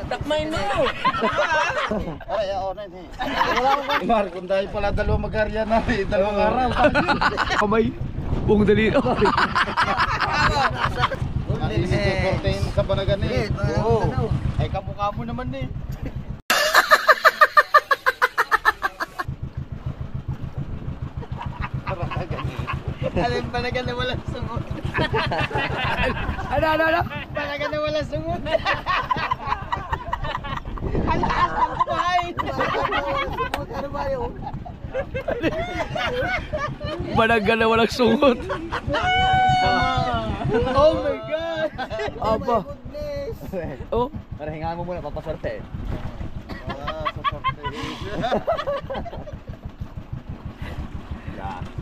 Takmay mo! Ay, oo na eh. Wala akong Mar, kung dahil pala dalawang mag-arya na eh. Dalawang araw. Kamay. Buong dali. Nalisito 14 sa Banagan eh. Oo. Ay, kamukha mo naman eh. Alin Banagan na walang sungot? Ano? Banagan na walang sungot? Alas ng kumahay! Ano ba yun? Banagan na walang sungot. Oh my God! Apa? Oh, Para hingaan mo muna, papasarte.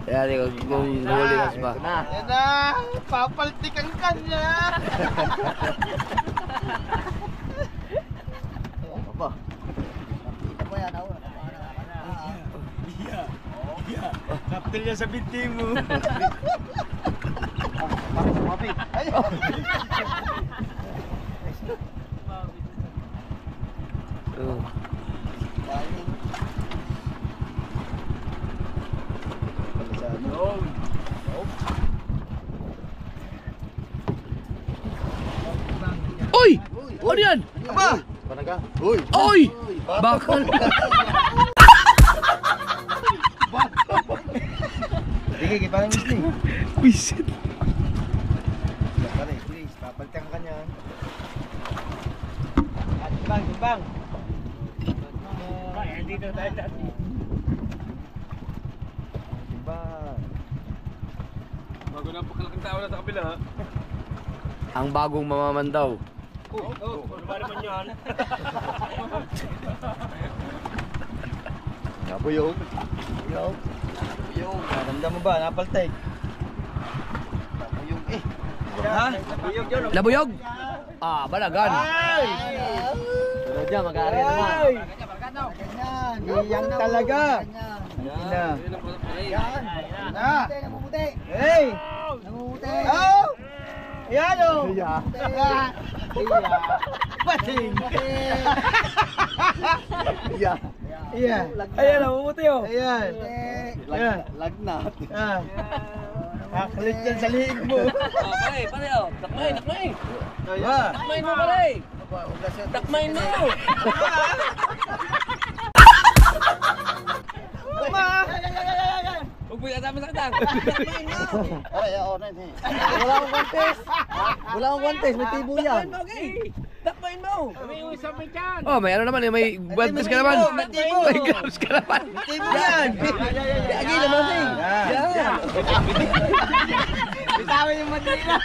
yan kung huli nas ba. Yan na! Papaltik ang kanya! Apa? Kaptil niya sa binti mo! Bakit sumapi? Ay! Oh. Oy! Ano yan? Aba! Banaga? Uy! Oy! Bakal! Sige, parang misli. Wisit. Pare, please, papaltik ang kanya. Bang, bang! Dito tayo dati. Bago na pakalaking tao na sa kabila ha. Ang bagong mamamandaw. Ano ba naman yan? Napuyog. Yung, naramdam mo ba? Napaltik. Napuyog eh. Ha? Napuyog yun. Nabuyog? Ah, balagan. Ay! Pero dyan, mag-aari naman. Iyang talaga. Yan. Yan! Na. Hey! Oh! Ayan o! Iya. Pating! Iya. Iya. Ayan, namumuti oh. Ayan. Ayan. Lagnat. Ah. Kakalit yan sa liig mo. Oh, pare oh. Takmay. Ayan. Takmay mo pare. Takmay mo. Huwag mo yatama sa katang. Ay, oo na eh. Wala akong contest. Wala akong contest, may tibo yan. Takmain mo. May usap mo dyan. Oh, may ano naman eh, may guantes ka naman. May tibo. May gloves ka naman. Tibo yan. Lagi naman eh. Yan. Bitawan yung madrina.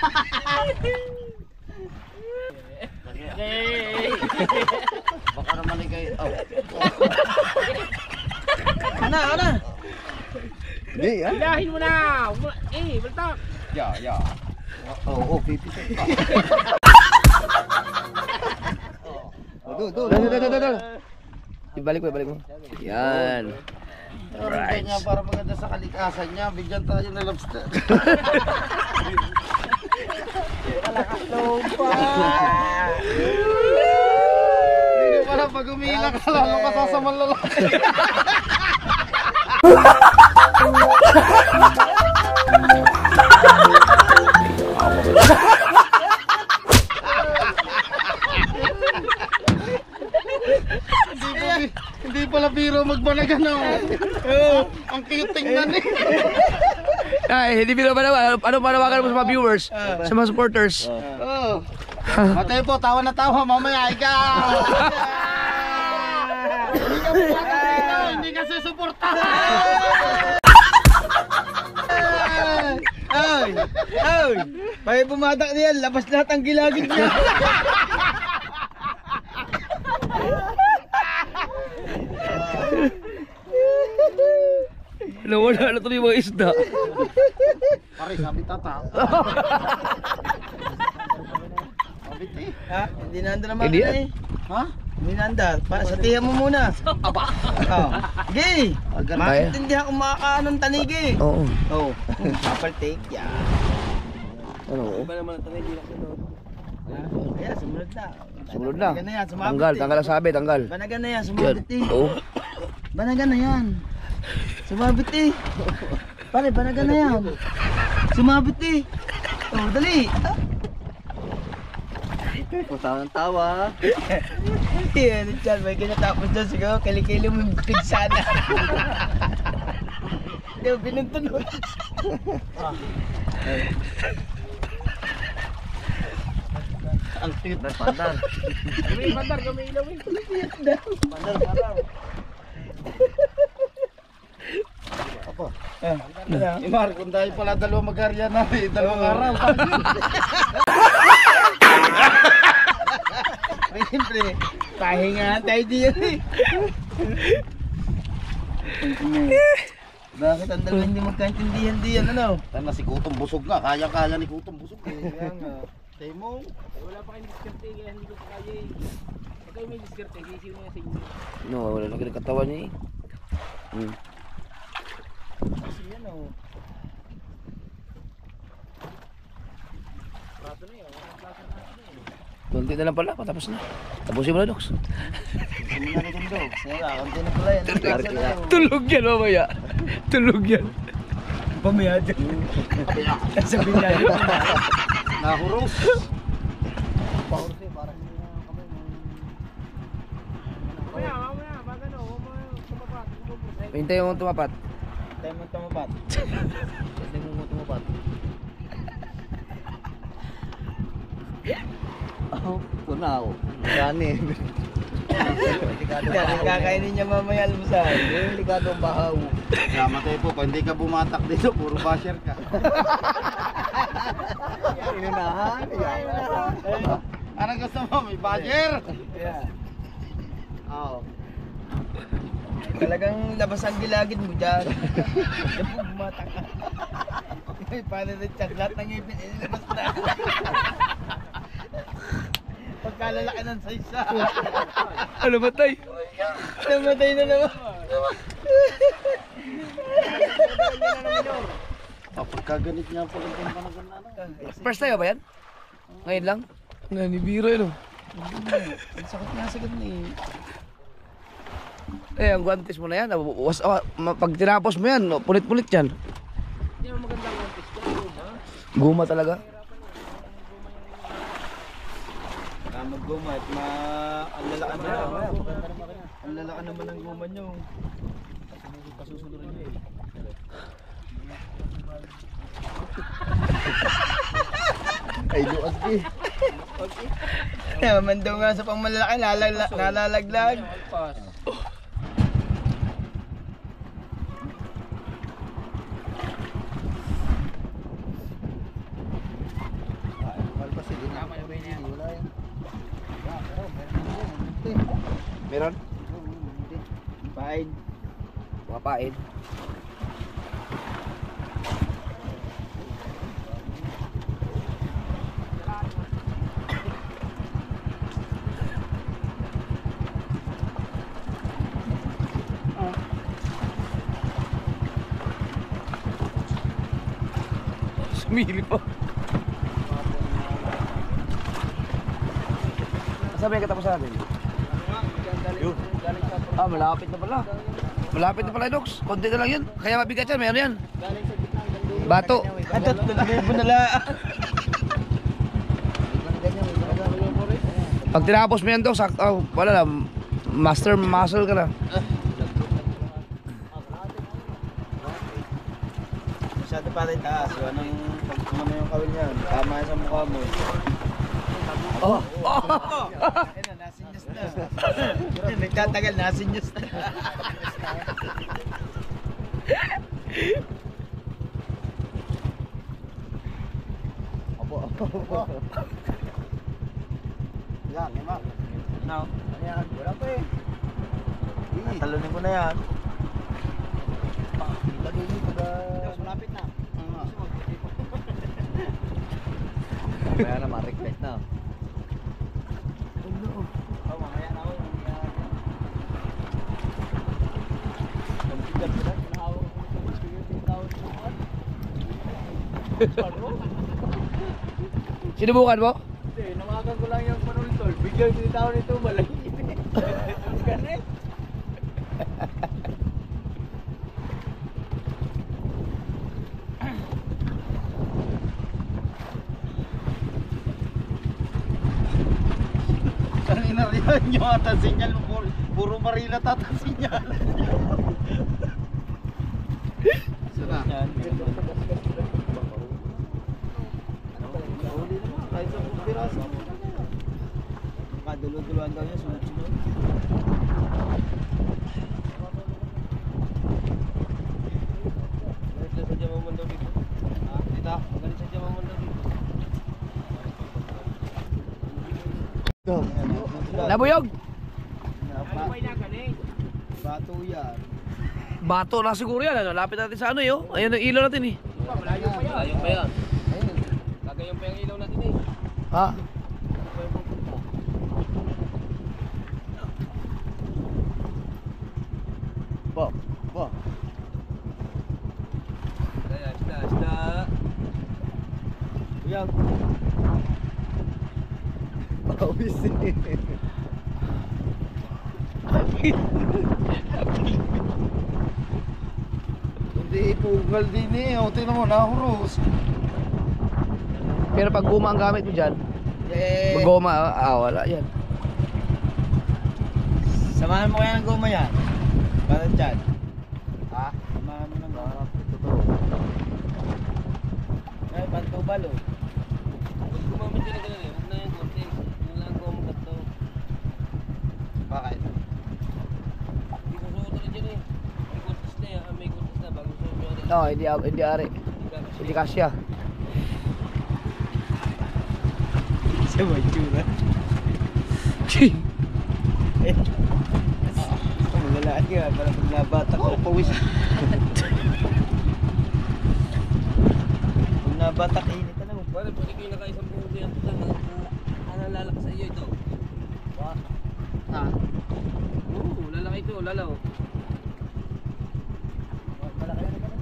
Baka naman ikay... Oh. Ano? Hindi, ah. Ilahin mo na. Baltak. Ya. Oo, pipis. Dal. Ibalik mo. Yan. Right. Niya, para maganda sa kalikasan niya, bigyan tayo ng lobster. Hindi pala pag umiiyak ka lalo ka sasaman lalaki. Hindi pala biro magbanagan oh. Ang cute tingnan eh. Ay, hindi biro ba naman? Ano manawagan mo sa mga viewers? Sa mga supporters? Oh. Matay po, tawa na tawa, mamaya ikaw. Hindi ka pumakas, hindi ka susuportahan. Ay! May pumatak niyan, labas lahat ang gilagid niya. Nawala na tuloy yung mga isda. Pare, sabi tata. Sabi ti. Ha? Hindi nanda naman Hindi eh. Ha? Hindi nanda. Sa tiyan mo muna. Aba. Oh. Gay! Agad. Maintindihan kung makakaanong tanigi. Oo. Oh. Apple take. Yan. Ano? Iba naman ang tanigi na sunod. Ayan, sumunod na. Sumunod na. Banagan na yan, sumabit Tanggal, eh. tanggal ang sabi, tanggal. Banagan na yan, Yan. sumabit eh. Oo. Banagan na yan. Sumabit eh. Pare, banagan na yan. Sumabit eh. Oh, dali. Tawa ng tawa. Yan, dyan, may kinatapos dyan siguro. Kilikili mo yung big sana. Hindi mo pinuntunod. Ang tit. Pandar. Bandar, gumilaw eh. Bandar, bandar. Apo. Imar, Kung dahil pala dalawang magarya na, dalawang araw. siyempre, pahinga tayo diyan eh. Bakit ang dalawa hindi magkaintindihan diyan, ano? Tama si Kutong busog nga, kaya-kaya ni Kutong busog. Kaya nga. Temo. Wala pa kayong diskarte kaya hindi ko pa kaya eh. Pag kayo may diskarte, sisiw na sa inyo. No, wala na ganun katawan niya eh. Kasi yan oh. Prato na yun, walang klase na natin eh. Kunti na lang pala, patapos na. Tapusin mo na, Dox. Sino na rin dog? Sira, konti na pala yan. Tulog yan, mamaya. Tulog yan. Pamaya dyan. Sabihin na yun. Nahuros. Mamaya, pag ano, huwag mo tumapat, huwag mo. Hintay mo tumapat. Tayo mo tumapat. Hindi mo tumupat. Oh, kunaw. Gani. Kakainin niya mamaya almusal. Delikado ang bahaw. Namatay po, kung hindi ka bumatak dito, puro basher ka. Inunahan. Anong gusto mo? May basher? Yeah. Oo. Talagang labas ang gilagid mo dyan. Diyan po bumatak ka. Paano na tiyan? Lahat ng ngipin inilabas na. Pagkalalaki ng size ah. Ano ba tay? Namatay na naman. Pagkaganit niya po lang kung panagan na ano. First time ba yan? Ngayon lang? Nanibiro yun oh. Ang sakit na eh. Eh, ang guantes mo na yan. Pag tinapos mo yan, punit-punit yan. Hindi mo magandang contest ko, ha? Guma talaga. Magguma at ang lalaki na. Ang lalaki naman ng guma nyo. Pasusunurin nyo eh. Ay, luas di. Mando nga sa pangmalalaki, nalalaglag. Alpas. Tama yung bayan yan. Meron? Fine. Mapain. Sumili po. Sabi yung katapusan natin? Ah, malapit na pala. Malapit na pala, Dox. Konti na lang yan. Kaya mabigat yan, mayroon yan. Bato. At tulagay mo nala. Pag tinapos mo yan, Dox, wala na. Master muscle ka na. Masyado pa rin taas. Pag kumano yung kawil niya, tama yan sa mukha mo. Oh! Ayun na, nasinyas na. Nagtatagal, nasinyas na. Yan, lima. Now, ayan, wala pa eh. Talunin ko na yan. Lagay mo pag... Malapit na. Kaya na ma-reflect na. Sinubukan mo? Hindi, namagan ko lang yung Manol Tol. Biglang tinitao nito, malaki. Ganit. Ang inarihan nyo ata sinyal. Puro marila tata sinyal. Sana. Kahit sa piraso. Kadalo-daloan daw niya, sunod-sunod. Galit na sa Jamaman daw dito. Ha? Dito? Galit sa Jamaman daw dito. Nabuyog! Ano ba yung galing? Bato yan. Bato na siguro yan. Ano? Lapit natin sa ano yun. Ayan ang ilaw natin eh. Malayo pa yan. Malayo pa yan. Gagayon pa yung ilaw natin eh. Ha? Ba. Ba. Basta. Yan. Pawis eh. Hindi ipugal din eh. O, tingnan mo, nahuros. Pero pag guma ang gamit mo dyan, pag goma, wala yan. Samahan mo kaya ng goma yan. Para dyan. Ha? Samahan mo ng goma. Totoo. Ay, pantubal oh. Huwag gumamit ka na ganun eh. Huwag na yung konti. Yung lang ko ang gato. Bakit? Hindi ko suot na dyan eh. May contest na yan. May contest na. Bago suot mo yan. No, hindi ari. Hindi kasya. Sa may tsura. Ang lalaki ah, parang pag nabata ko. Pawis. Pag nabata ka, init ka na mo. Pwede pwede kayo nakaisang buong yan. Ano lalaki sa iyo ito? Ha? Oo, lalaki ito. Lalaw. Malaki na naman.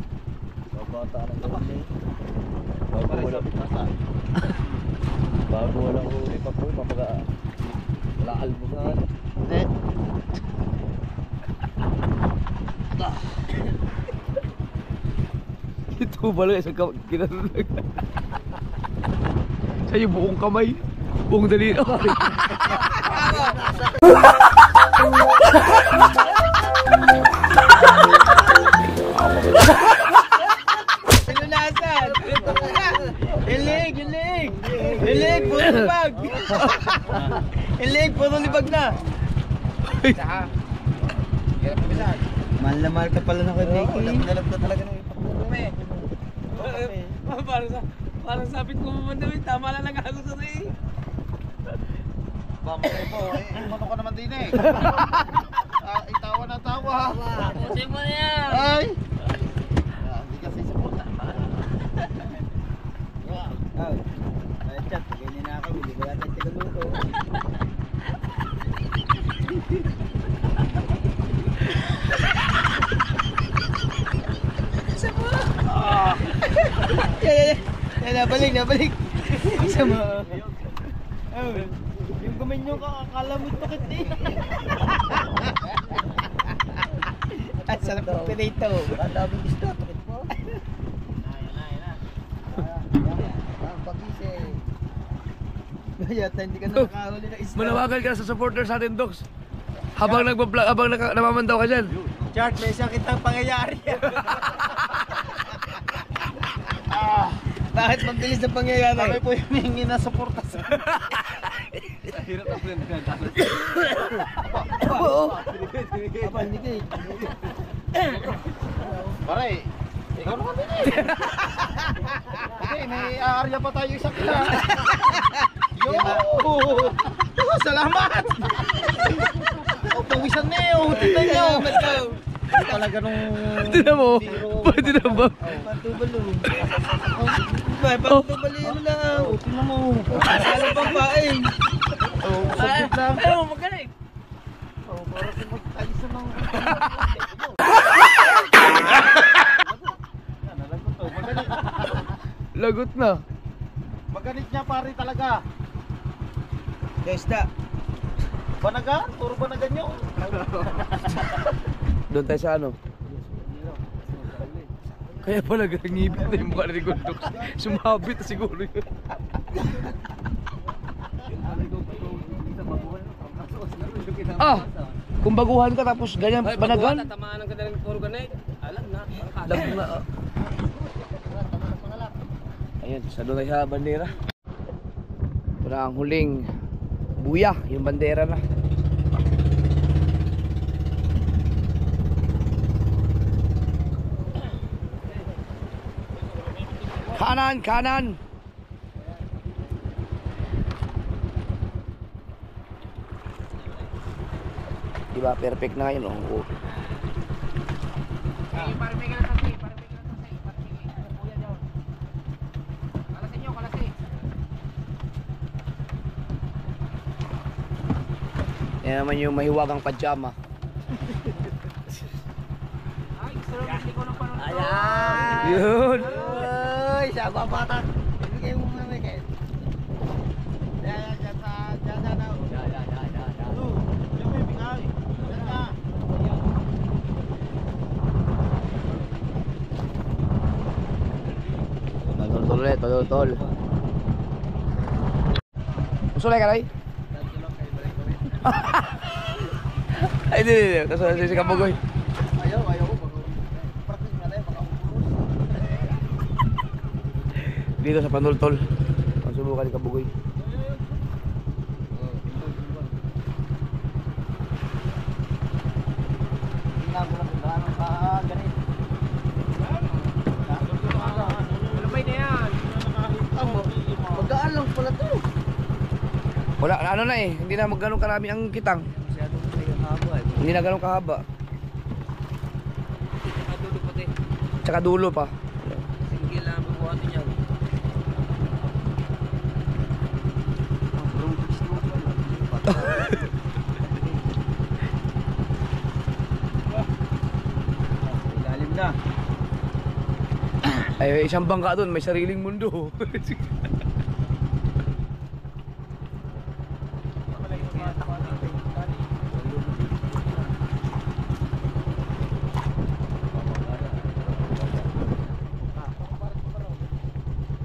Babata na naman eh. Bago walang pasa. Bago walang huli pa po. Papaga. Wala albusan. Hindi. Ito balo isang kinanunag. Sa'yo buong kamay. Buong daliri. Pinunasan! Ilig! Ilig! Ilig! Puro libag! Ilig! Puro libag na! Mahal na mahal ka pala ng kay Nicky. Dalap ka talaga ng ipakbume. Parang sabit ko mo daw eh. Tama lang nag-aso sa rin. Bamay po. Ano ka naman din eh. Itawa na tawa. Pusin mo na yan. Ay! Hindi kasi sa puta. Oh. Ay, chat. Ganyan na ako. Hindi ko yata tagaluto. Yan, nabalik, nabalik. Isa mo. Oh, yung gumenyo ka, akala mo tukit eh. At sarap ng pinito. Ang daming gusto, tukit mo. Ang pagising. Yata hindi ka na nakahuli ng isda. Manawagan ka sa supporters natin, Dogs. Habang nagbablog, habang namamandaw ka dyan. Chart, may isang kitang pangyayari. Bakit mabilis na pangyayari? Kami po yung hingi na suporta sa... Hirap na friend ka. Apa, hindi kayo. Pare, ikaw naman din eh. Okay, may aarya pa tayo isang kila. Yo! Salamat! Oh, pawisan na eh. Oh, tignan nyo. Talaga nung... Tignan mo. Pwede na ba? Pantubalo. May pantubalo yun lang. Oh, tignan mo. Salo pang paing. Oh, sabit lang. Ayaw, magaling. Oh, para sa magtalis na ng... Nalagot to. Magalit. Lagot na. Magalit niya pare talaga. Guys, da. Banagan? Puro banagan nyo. Doon tayo sa ano? Kaya pala ngipin na yung mukha ni Gondok. Sumabit na siguro yun. Ah! Kung baguhan ka tapos ganyan Ay, banagan. tatamaan ng kadalang puro ganit. Alam na. Lag na. Ayan, sa doon tayo sa bandera. Ito na ang huling buya, yung bandera na. Kanan, kanan. Diba, perfect na ngayon, oh. Yan naman yung mahiwagang pajama. Ayan! Yun! Uy! Siya babatak! Ibigay mo nga may kayo. Yan, dyan na. Yan may bigay. Yan na. Tol ulit, tol. Usulay ka, Ray? Ay, hindi. Tapos si Kabugoy. Ayaw ko. Practice na tayo, baka umurus. Dito sa Panultol. Ang subukan ni Kabugoy. Tingnan ko lang kung gaano ganit. Malapay na yan. Magaan lang pala to. Wala, ano na eh. Hindi na magganong karami ang kitang. Masyadong may haba eh. Hindi na ganong kahaba. Kadulo pati. Tsaka dulo pa. Singgil lang ang bubuhatin niyan. Ilalim na. Ay, isang bangka doon. May sariling mundo.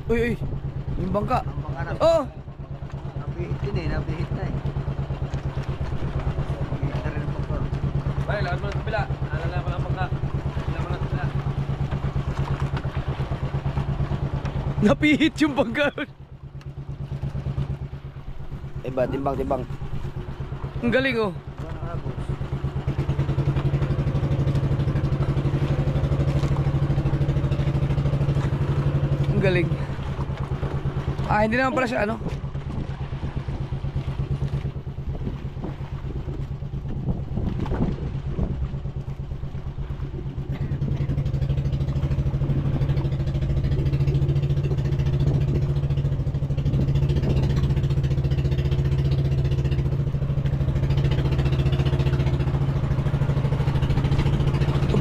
Uy, yung bangka. Ang mga anak. Oh! Nabihit din eh. Nabihit na eh. Nabihit na rin ang motor. Bye, lakas mo ng kabila. Alala ko lang bangka. Alala mo ng kabila. Napihit yung bangka. Iba, timbang. Ang galing oh. Ang galing. Ah, hindi naman pala siya ano.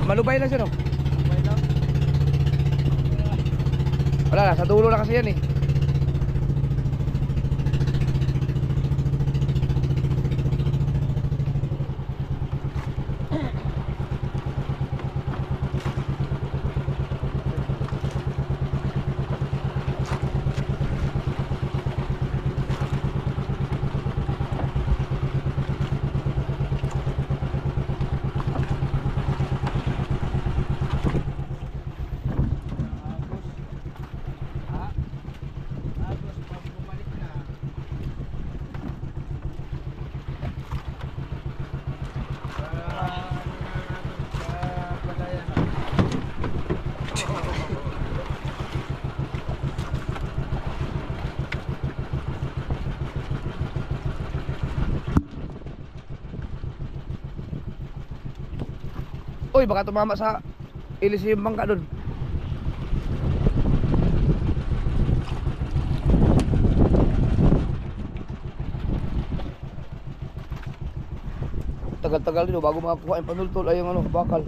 Malubay lang siya no? Wala na, sa dulo na kasi yan eh. Uy, baka tumama sa ilis yung bangka doon. Tagal-tagal dito bago makakuha yung panultol ay yung ano, bakal.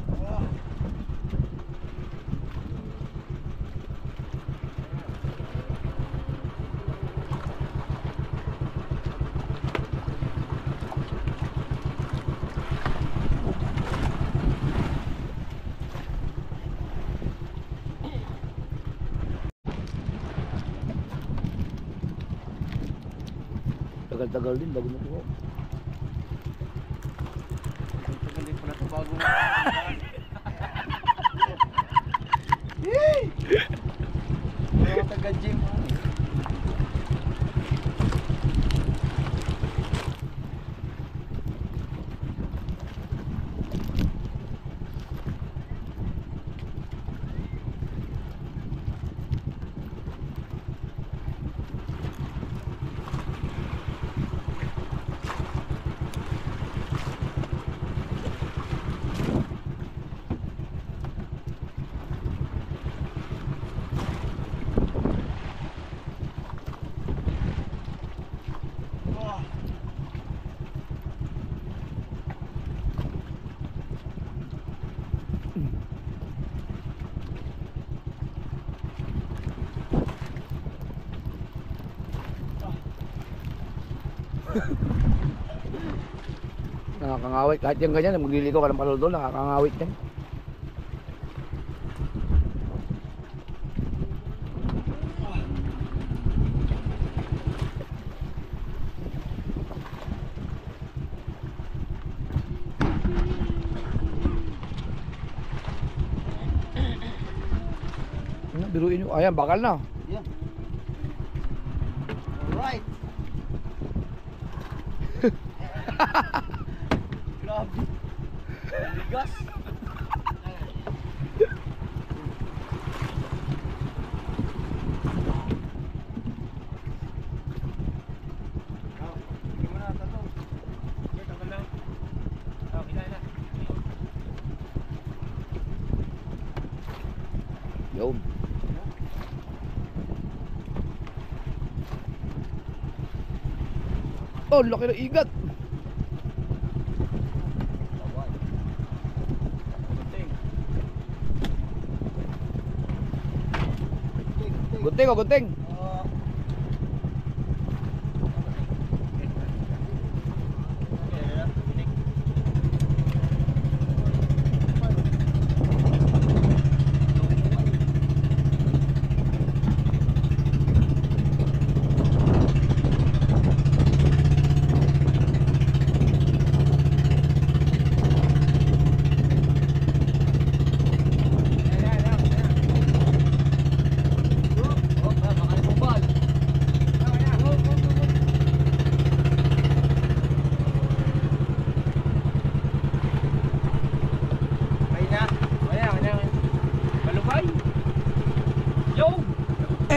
Tagal-tagal din bago makuha. Tagal din pala ito bago mo. Mga taga-gym. Nakakangawit. Kahit yung ganyan, magliliko ka ng paludol, nakakangawit yan. Ano, biruin nyo. Ayan, bakal na. Yeah. Alright. Grabe. Ligas. Yun. Oh, laki ng igat. Gunting o gunting.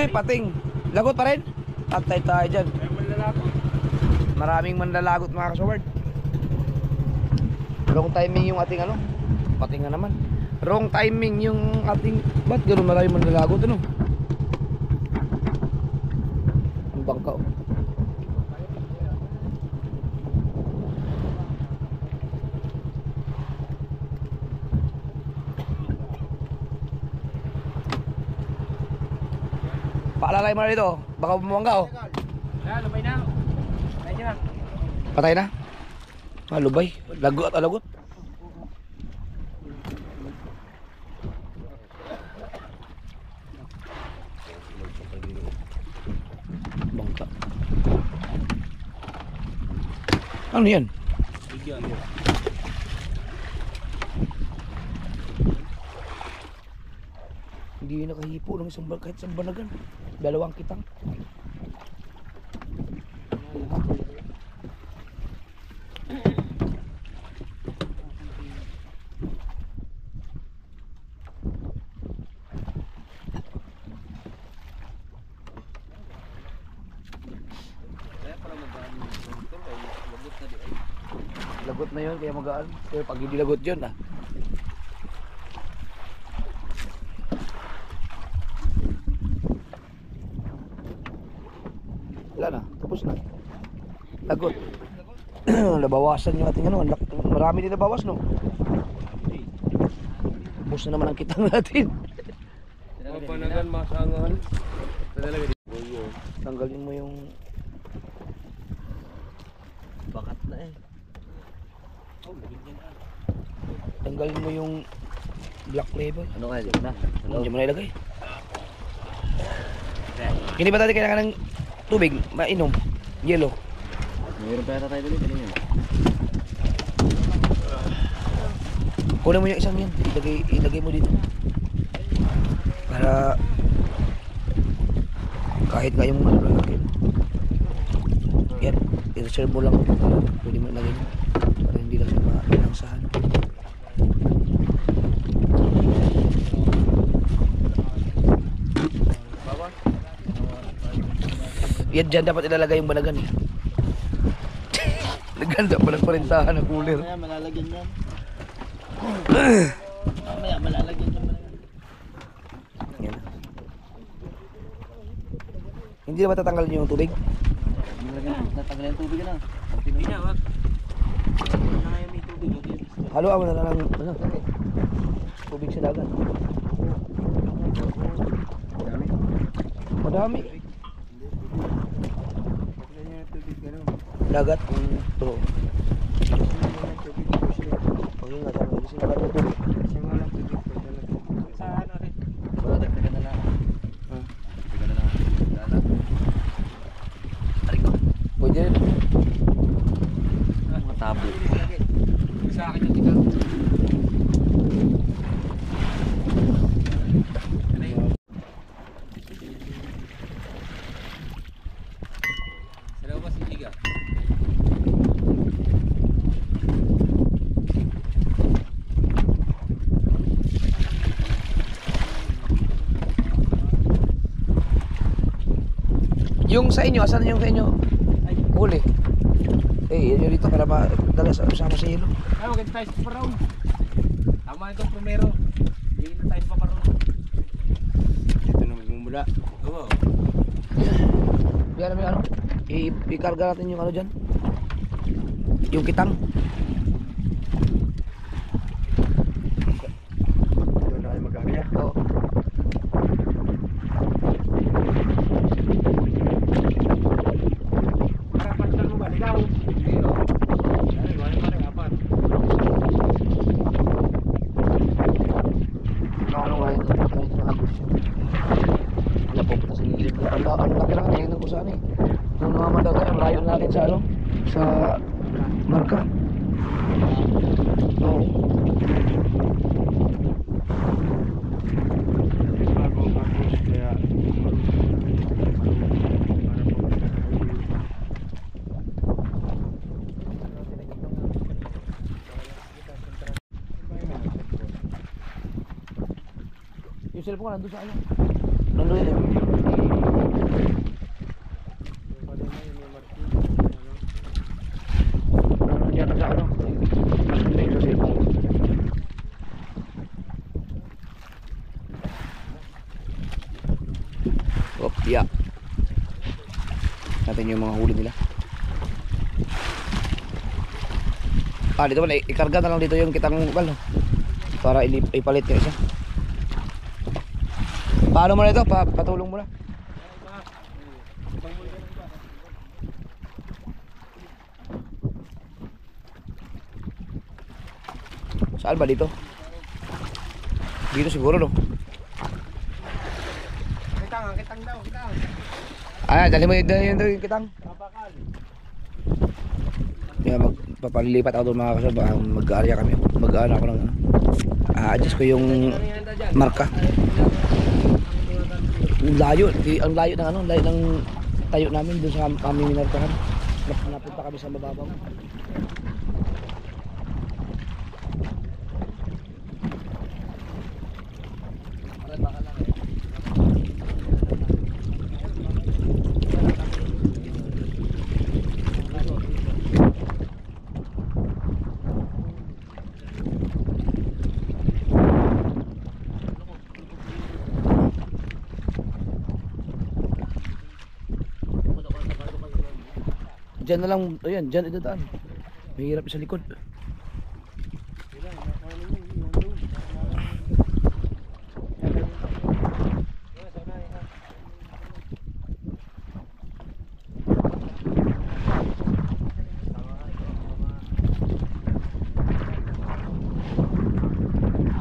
Pating. Lagot pa rin. Patay tayo dyan. Maraming manlalagot mga kasaward. Wrong timing yung ating ano. Pating nga naman. Wrong timing yung ating. Ba't gano'n maraming manlalagot ano? Ang bangka oh. Paalalay mo na dito, baka bumangga oh. Lumay na. Patay na. Ah, lubay, lagot at lagot. Bangka. Ano yan? Hindi nakahipo ng isang kahit isang banagan. Dalawang kitang. Lagot na yun kaya magaan. Pero pag hindi lagot yun ah. Wala na, tapos na. Lagot. Nabawasan yung ating ano, marami din nabawas no. Tapos na naman ang kitang natin. Panagan masangan. Tanggalin mo yung Bakat na eh. tanggalin mo yung black label. Ano kaya dito na? Hindi mo na ilagay. Hindi ba tayo kailangan ng tubig? Mainom? Yellow? Mayroon pa yata tayo dito. Tingnan nyo. Kunin mo yung isang yan. Ilagay mo dito. Para kahit kayong malalaki. Yan. I-reserve mo lang. Pwede mo ilagay mo. Para hindi lang siya malangsahan. Yan dyan dapat ilalagay yung balagan eh. Naganda pa ng parintahan ng cooler. Mamaya malalagyan yan. Mamaya malalagyan yan. Yan. Hindi na ba tatanggalin yung tubig? Natanggal yung tubig na. Hindi na, wag. Wala na ngayon may tubig. Haluan mo na lang ano, tubig sa dagat. Madami. Dagat. Bro. Oh, yun nga tama. Kasi wala ng tubig. Sa ano rin. Wala, dagdagan na lang. Dagdagan na lang. Dala. Tarik ko. Pwede rin. Matabo. Sa akin yung tika. Sa labas yung tiga. Yung sa inyo, asan yung sa inyo? Huli. Eh, yun dito para madala sama sa hilo. Ay, maganda tayo sa paparoon. Tama itong primero. Hindi na tayo sa paparoon. Ito na magmumula. Oo. Yan namin ano. I-karga natin yung ano dyan. Yung kitang. Doon na kayo magkakaya. Oo. Para pantal mo ba? Ligaw. Hindi o. Ay, wala pa rin. Apat. Ano nga yun? Kahit nakabos yun. Napupunta sa gilid. Ang laki lang ngayon ng kusaan eh. Nung naman daw tayo, ang layo natin sa ano? Sa marka. Oo. Kaya Yung cellphone ko nandun sa ano? Nandun yun eh. Nandun yan sa ano? Nandun yung cellphone ko. Oh, yeah. Natin yung mga huli nila. Dito pala, ikarga na lang dito yung kitang bal, no? Para ipalit yung isa. Paano mo na ito? Patulong mo na. Saan ba dito? Dito siguro, no? Kitang daw, kitang. Dali mo yung kitang. Kaya magpapalilipat ako doon mga kasal. Baka mag-aarya kami. Mag-aarya ako ng adjust ko yung marka. Ang layo ng ano, layo ng tayo namin doon sa aming minarkahan. Napunta kami sa mababaw. Diyan na lang, ayan, diyan idadaan. Mahirap sa likod.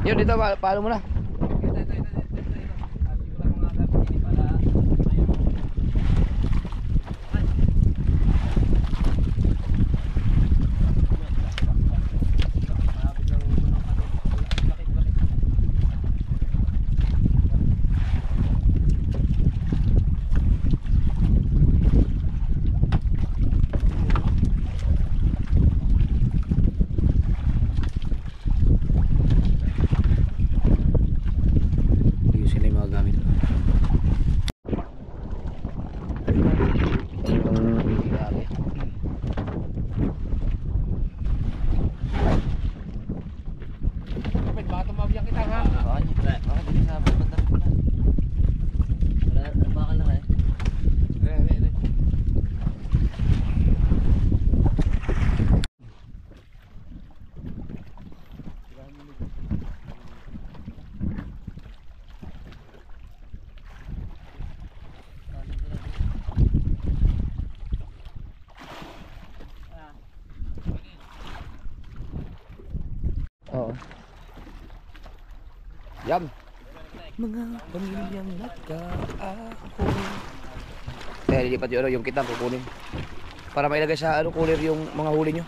Yun, dito, paano mo na? Oo. Yan. Mga pamilyang nagkaahon. Kaya lilipat yung kitang kukunin. Para mailagay sa cooler yung mga huli nyo.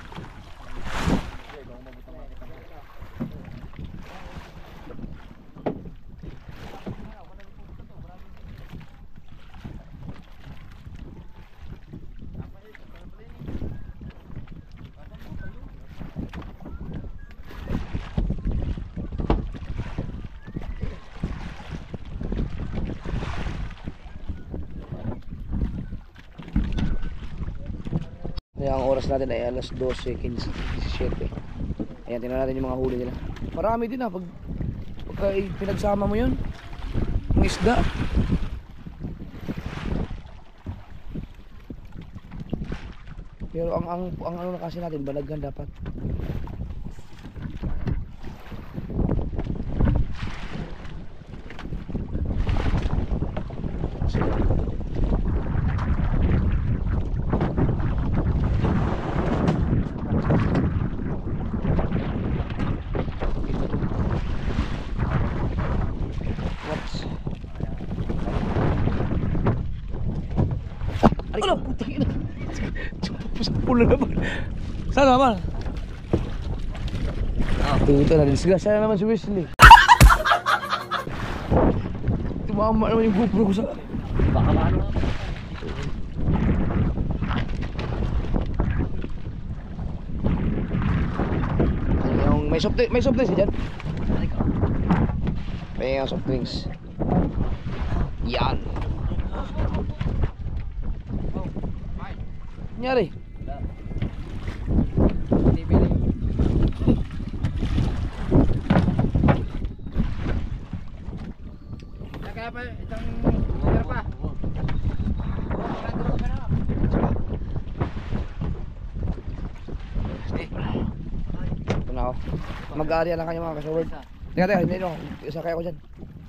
Kaya ang oras natin ay alas 12:17. Ayan, tingnan natin yung mga huli nila. Marami din pagka pinagsama mo yun. Yung isda. Pero ang ano na kasi natin, balaghan dapat. Ano? Putang ina. Pula naman. Saan naman? Tuta na disgrasya na naman si Wesley. Tumama naman yung GoPro ko sa... Baka maano. Yung may soft drinks dyan. May soft drinks. Yan. Nyari. Kaya pa itong meron pa. Ito na ako. Mag-aarya lang kayo mga kasaward. Teka, hindi no. Isa kaya ko dyan.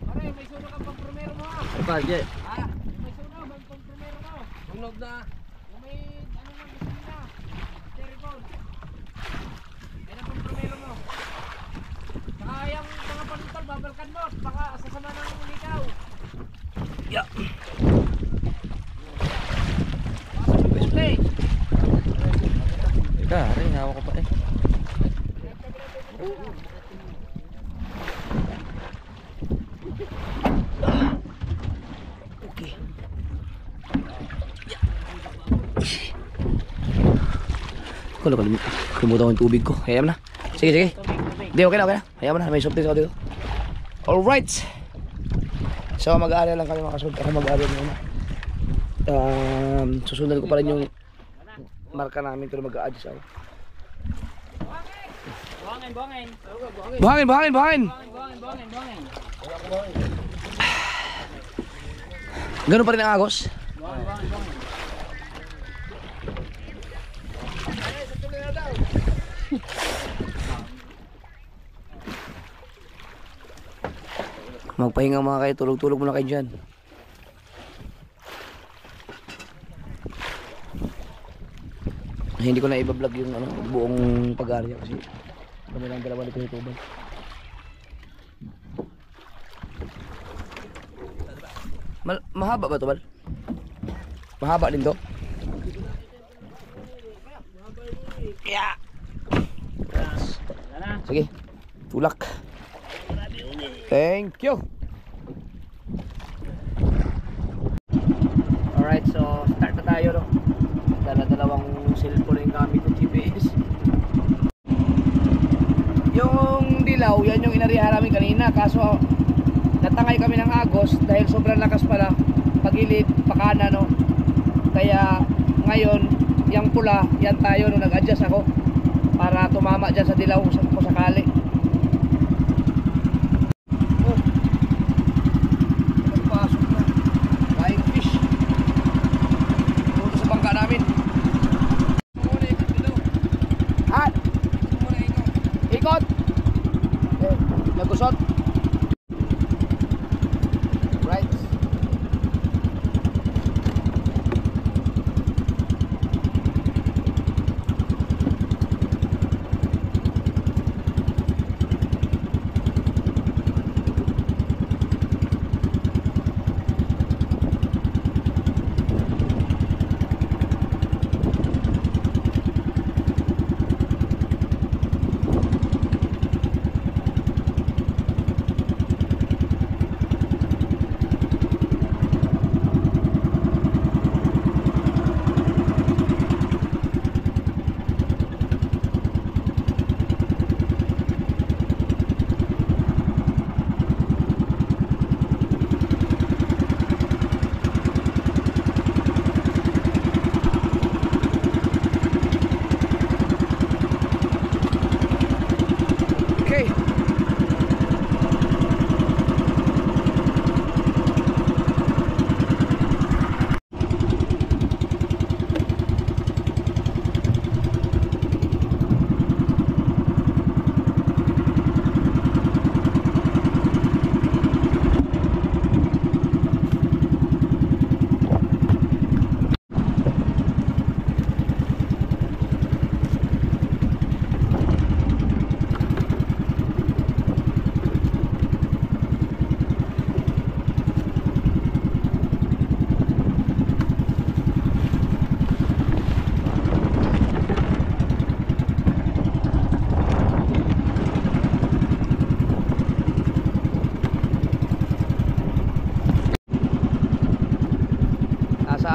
Pare, may suno kang pang-primero mo ah. Apa, Je? Ha? May suno, may pang-primero mo. Tunog na. Yung may ano na gasolina. Cherrycon. Yan ang pang-primero mo. Saka yung mga panutol, babalkan mo. Baka sasama ng likaw. Yeah. Display. Teka, rin, hawak ko pa eh. Okay. Kalo kalimutan ko yung tubig ko. Hayaan mo na. Sige. Hindi, okay na. Hayaan mo na. May soft drinks ako dito. Alright. So mag-aaral lang kami mga kasunod. Ako mag-aaral muna. Susundan ko pa rin yung marka namin pero mag-a-adjust ako. Buhangin. Ganun pa rin ang agos. Magpahinga mga kayo, tulog-tulog muna kayo dyan. Hindi ko na i-vlog yung buong pag-aarya kasi kami lang dalawa dito sa tubig. Mahaba ba ito, Bal? Mahaba din to? Yeah. Sige, tulak. Thank you. Alright, so start na tayo, no? Dalawang cellphone yung gamit ng GPS. Yung dilaw, yan yung inarihan namin kanina. Kaso natangay kami ng agos dahil sobrang lakas pala. Pagilid, pakana, no? Kaya ngayon, yung pula, yan tayo, no? Nag-adjust ako para tumama dyan sa dilaw kung sakali. Pasok na. Flying fish. Puto sa bangka namin. Ikot. Nagusot. Right.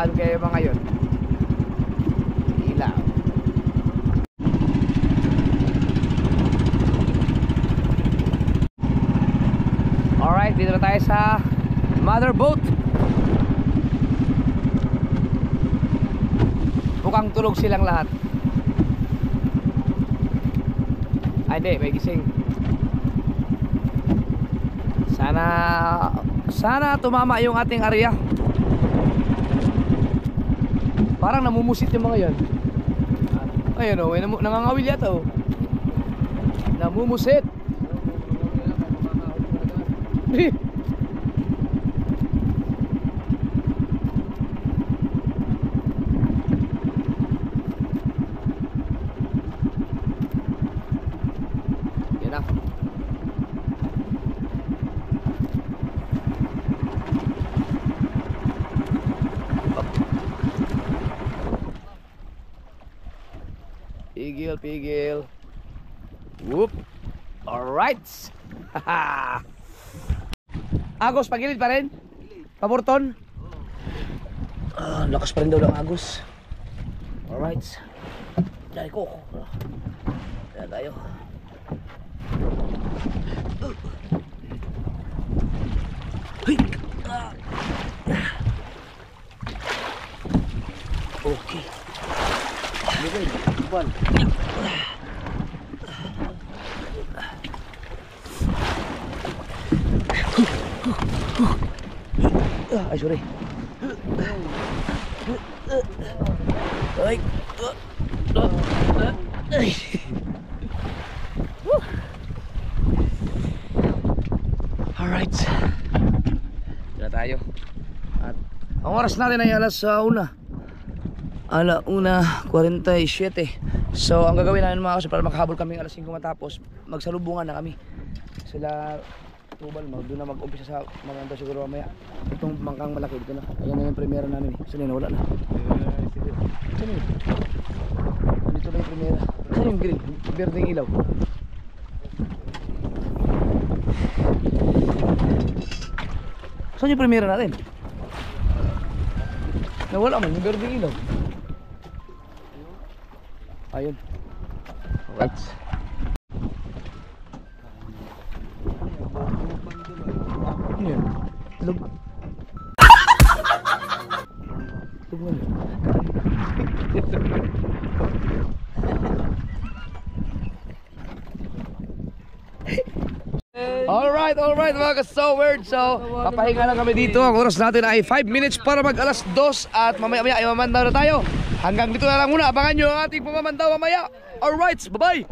Saan kayo mga yon? Ilaw. Alright, dito na tayo sa mother boat. Mukhang tulog silang lahat. Ay hindi, may gising. Sana tumama yung ating area. Parang namumusit yung mga yan. Ayun o, nangangawil yata o. Namumusit. Yan na. Pigil. Whoop. Alright. Agos, pagilid pa rin? Paborton? Lakas pa rin daw ng Agos. Alright. Diyan ko. Kaya tayo. Okay. Ay, sorry. Ay. Alright. Dito tayo. At ang oras natin ay alas 1:47. So ang gagawin namin mga kasi para makahabol kami alas 5 matapos, magsalubungan na kami sila Tubal, doon na mag-umpisa sa maganda siguro mamaya. Itong bangkang malaki dito na. Ayan na yung primera namin eh. Saan yun? Wala na. Saan yun? Dito na yung primera. Saan yung green? Berdeng ilaw. Saan yung primera natin? Nawala man yung berdeng ilaw. Ayun. Alright. Ano yun? Lug. Lug mo yun. Alright mga ka-soward. So papahinga lang kami dito. Ang oras natin ay 5 minutes para mag alas 2. At mamaya ay mamandaw na tayo. Hanggang dito na lang muna. Abangan nyo ang ating pamamandaw mamaya. Alright, bye bye.